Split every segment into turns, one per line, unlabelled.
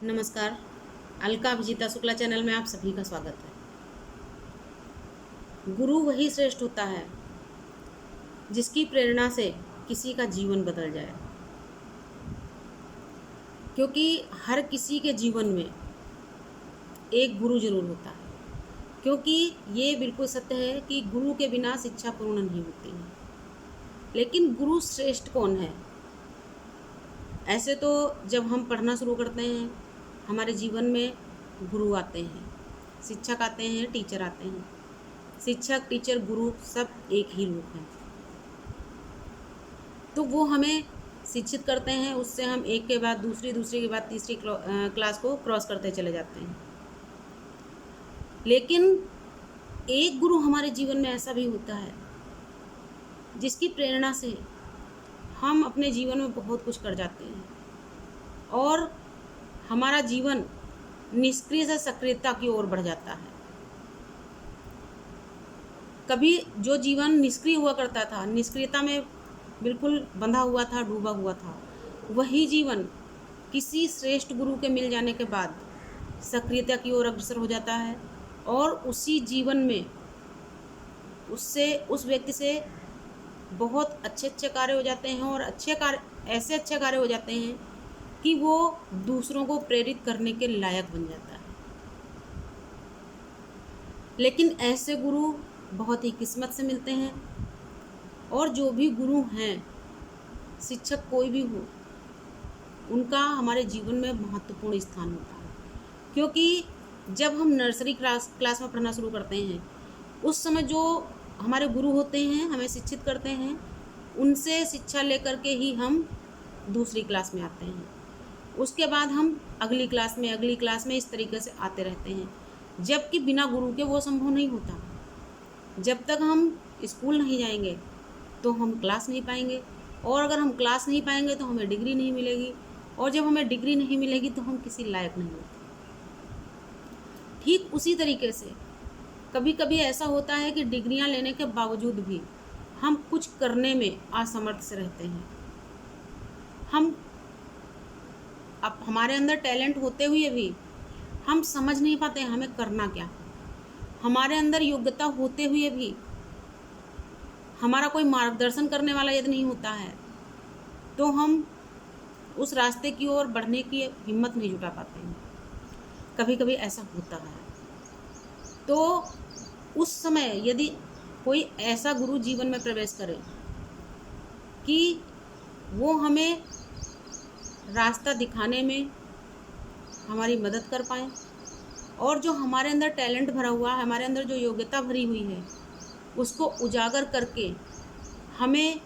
नमस्कार। अलका विजिता शुक्ला चैनल में आप सभी का स्वागत है। गुरु वही श्रेष्ठ होता है जिसकी प्रेरणा से किसी का जीवन बदल जाए, क्योंकि हर किसी के जीवन में एक गुरु जरूर होता है। क्योंकि ये बिल्कुल सत्य है कि गुरु के बिना शिक्षा पूर्ण नहीं होती है। लेकिन गुरु श्रेष्ठ कौन है? ऐसे तो जब हम पढ़ना शुरू करते हैं, हमारे जीवन में गुरु आते हैं, शिक्षक आते हैं, टीचर आते हैं। शिक्षक, टीचर, गुरु सब एक ही रूप है। तो वो हमें शिक्षित करते हैं, उससे हम एक के बाद दूसरी, दूसरी के बाद तीसरी क्लास को क्रॉस करते चले जाते हैं। लेकिन एक गुरु हमारे जीवन में ऐसा भी होता है जिसकी प्रेरणा से हम अपने जीवन में बहुत कुछ कर जाते हैं और हमारा जीवन निष्क्रिय से सक्रियता की ओर बढ़ जाता है। कभी जो जीवन निष्क्रिय हुआ करता था, निष्क्रियता में बिल्कुल बंधा हुआ था, डूबा हुआ था, वही जीवन किसी श्रेष्ठ गुरु के मिल जाने के बाद सक्रियता की ओर अग्रसर हो जाता है और उसी जीवन में उस व्यक्ति से बहुत अच्छे कार्य हो जाते हैं और ऐसे अच्छे कार्य हो जाते हैं कि वो दूसरों को प्रेरित करने के लायक बन जाता है। लेकिन ऐसे गुरु बहुत ही किस्मत से मिलते हैं और जो भी गुरु हैं, शिक्षक कोई भी हो, उनका हमारे जीवन में महत्वपूर्ण स्थान होता है। क्योंकि जब हम नर्सरी क्लास में पढ़ना शुरू करते हैं, उस समय जो हमारे गुरु होते हैं, हमें शिक्षित करते हैं, उनसे शिक्षा लेकर के ही हम दूसरी क्लास में आते हैं। उसके बाद हम अगली क्लास में इस तरीके से आते रहते हैं, जबकि बिना गुरु के वो संभव नहीं होता। जब तक हम स्कूल नहीं जाएंगे तो हम क्लास नहीं पाएंगे, और अगर हम क्लास नहीं पाएंगे तो हमें डिग्री नहीं मिलेगी, और जब हमें डिग्री नहीं मिलेगी तो हम किसी लायक नहीं होते। ठीक उसी तरीके से कभी कभी ऐसा होता है कि डिग्रियां लेने के बावजूद भी हम कुछ करने में असमर्थ से रहते हैं। अब हमारे अंदर टैलेंट होते हुए भी हम समझ नहीं पाते हमें करना क्या। हमारे अंदर योग्यता होते हुए भी हमारा कोई मार्गदर्शन करने वाला यदि नहीं होता है तो हम उस रास्ते की ओर बढ़ने की हिम्मत नहीं जुटा पाते हैं। कभी कभी ऐसा होता है। तो उस समय यदि कोई ऐसा गुरु जीवन में प्रवेश करे कि वो हमें रास्ता दिखाने में हमारी मदद कर पाए, और जो हमारे अंदर टैलेंट भरा हुआ है, हमारे अंदर जो योग्यता भरी हुई है, उसको उजागर करके हमें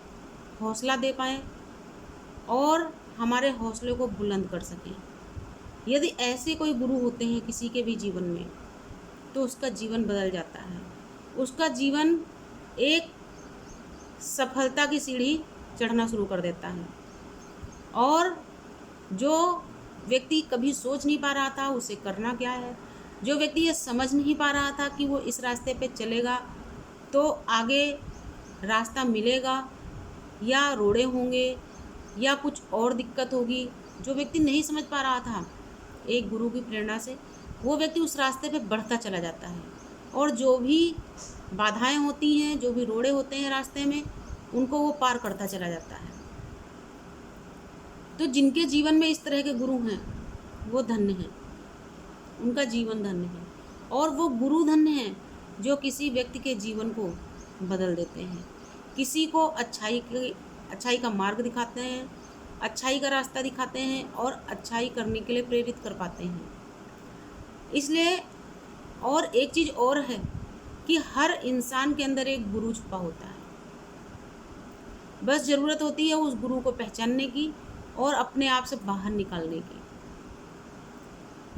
हौसला दे पाए और हमारे हौसले को बुलंद कर सकें। यदि ऐसे कोई गुरु होते हैं किसी के भी जीवन में, तो उसका जीवन बदल जाता है। उसका जीवन एक सफलता की सीढ़ी चढ़ना शुरू कर देता है, और जो व्यक्ति कभी सोच नहीं पा रहा था उसे करना क्या है, जो व्यक्ति ये समझ नहीं पा रहा था कि वो इस रास्ते पे चलेगा तो आगे रास्ता मिलेगा या रोड़े होंगे या कुछ और दिक्कत होगी, जो व्यक्ति नहीं समझ पा रहा था, एक गुरु की प्रेरणा से वो व्यक्ति उस रास्ते पे बढ़ता चला जाता है, और जो भी बाधाएं होती हैं, जो भी रोड़े होते हैं रास्ते में, उनको वो पार करता चला जाता है। तो जिनके जीवन में इस तरह के गुरु हैं वो धन्य हैं, उनका जीवन धन्य है। और वो गुरु धन्य हैं जो किसी व्यक्ति के जीवन को बदल देते हैं, किसी को अच्छाई का मार्ग दिखाते हैं, अच्छाई का रास्ता दिखाते हैं और अच्छाई करने के लिए प्रेरित कर पाते हैं। इसलिए और एक चीज़ और है कि हर इंसान के अंदर एक गुरु छुपा होता है। बस ज़रूरत होती है उस गुरु को पहचानने की और अपने आप से बाहर निकालने की।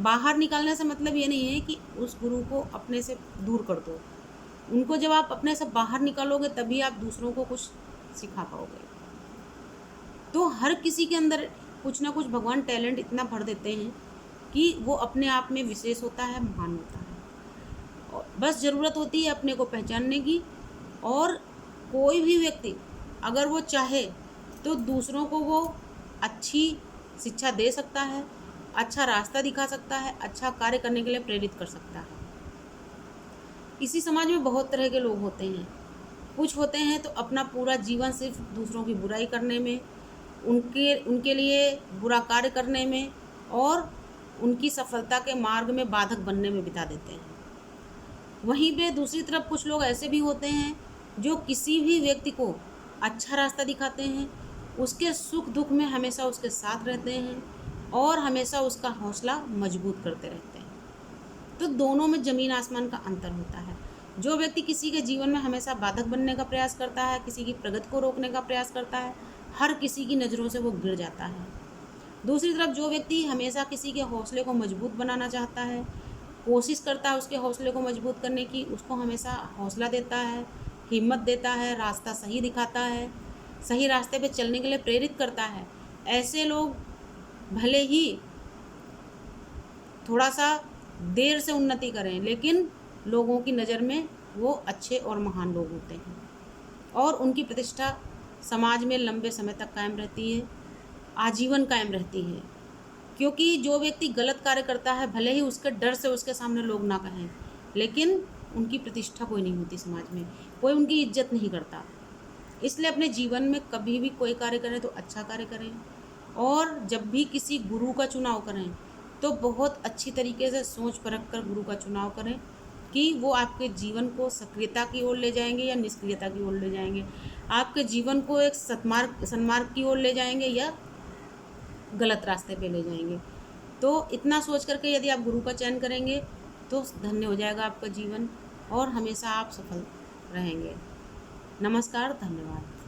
बाहर निकालने से मतलब ये नहीं है कि उस गुरु को अपने से दूर कर दो। उनको जब आप अपने से बाहर निकालोगे तभी आप दूसरों को कुछ सिखा पाओगे। तो हर किसी के अंदर कुछ ना कुछ भगवान टैलेंट इतना भर देते हैं कि वो अपने आप में विशेष होता है, महान होता है। और बस ज़रूरत होती है अपने को पहचानने की, और कोई भी व्यक्ति अगर वो चाहे तो दूसरों को वो अच्छी शिक्षा दे सकता है, अच्छा रास्ता दिखा सकता है, अच्छा कार्य करने के लिए प्रेरित कर सकता है। इसी समाज में बहुत तरह के लोग होते हैं। कुछ होते हैं तो अपना पूरा जीवन सिर्फ दूसरों की बुराई करने में, उनके उनके लिए बुरा कार्य करने में और उनकी सफलता के मार्ग में बाधक बनने में बिता देते हैं। वहीं पे दूसरी तरफ कुछ लोग ऐसे भी होते हैं जो किसी भी व्यक्ति को अच्छा रास्ता दिखाते हैं, उसके सुख दुख में हमेशा उसके साथ रहते हैं और हमेशा उसका हौसला मजबूत करते रहते हैं। तो दोनों में ज़मीन आसमान का अंतर होता है। जो व्यक्ति किसी के जीवन में हमेशा बाधक बनने का प्रयास करता है, किसी की प्रगति को रोकने का प्रयास करता है, हर किसी की नज़रों से वो गिर जाता है। दूसरी तरफ जो व्यक्ति हमेशा किसी के हौसले को मजबूत बनाना चाहता है, कोशिश करता है उसके हौसले को मजबूत करने की, उसको हमेशा हौसला देता है, हिम्मत देता है, रास्ता सही दिखाता है, सही रास्ते पे चलने के लिए प्रेरित करता है। ऐसे लोग भले ही थोड़ा सा देर से उन्नति करें, लेकिन लोगों की नज़र में वो अच्छे और महान लोग होते हैं और उनकी प्रतिष्ठा समाज में लंबे समय तक कायम रहती है, आजीवन कायम रहती है। क्योंकि जो व्यक्ति गलत कार्य करता है, भले ही उसके डर से उसके सामने लोग ना कहें, लेकिन उनकी प्रतिष्ठा कोई नहीं होती समाज में, कोई उनकी इज्जत नहीं करता। इसलिए अपने जीवन में कभी भी कोई कार्य करें तो अच्छा कार्य करें और जब भी किसी गुरु का चुनाव करें तो बहुत अच्छी तरीके से सोच परख कर गुरु का चुनाव करें कि वो आपके जीवन को सक्रियता की ओर ले जाएंगे या निष्क्रियता की ओर ले जाएंगे, आपके जीवन को एक सन्मार्ग की ओर ले जाएंगे या गलत रास्ते पे ले जाएंगे। तो इतना सोच करके यदि आप गुरु का चयन करेंगे तो धन्य हो जाएगा आपका जीवन और हमेशा आप सफल रहेंगे। नमस्कार, धन्यवाद।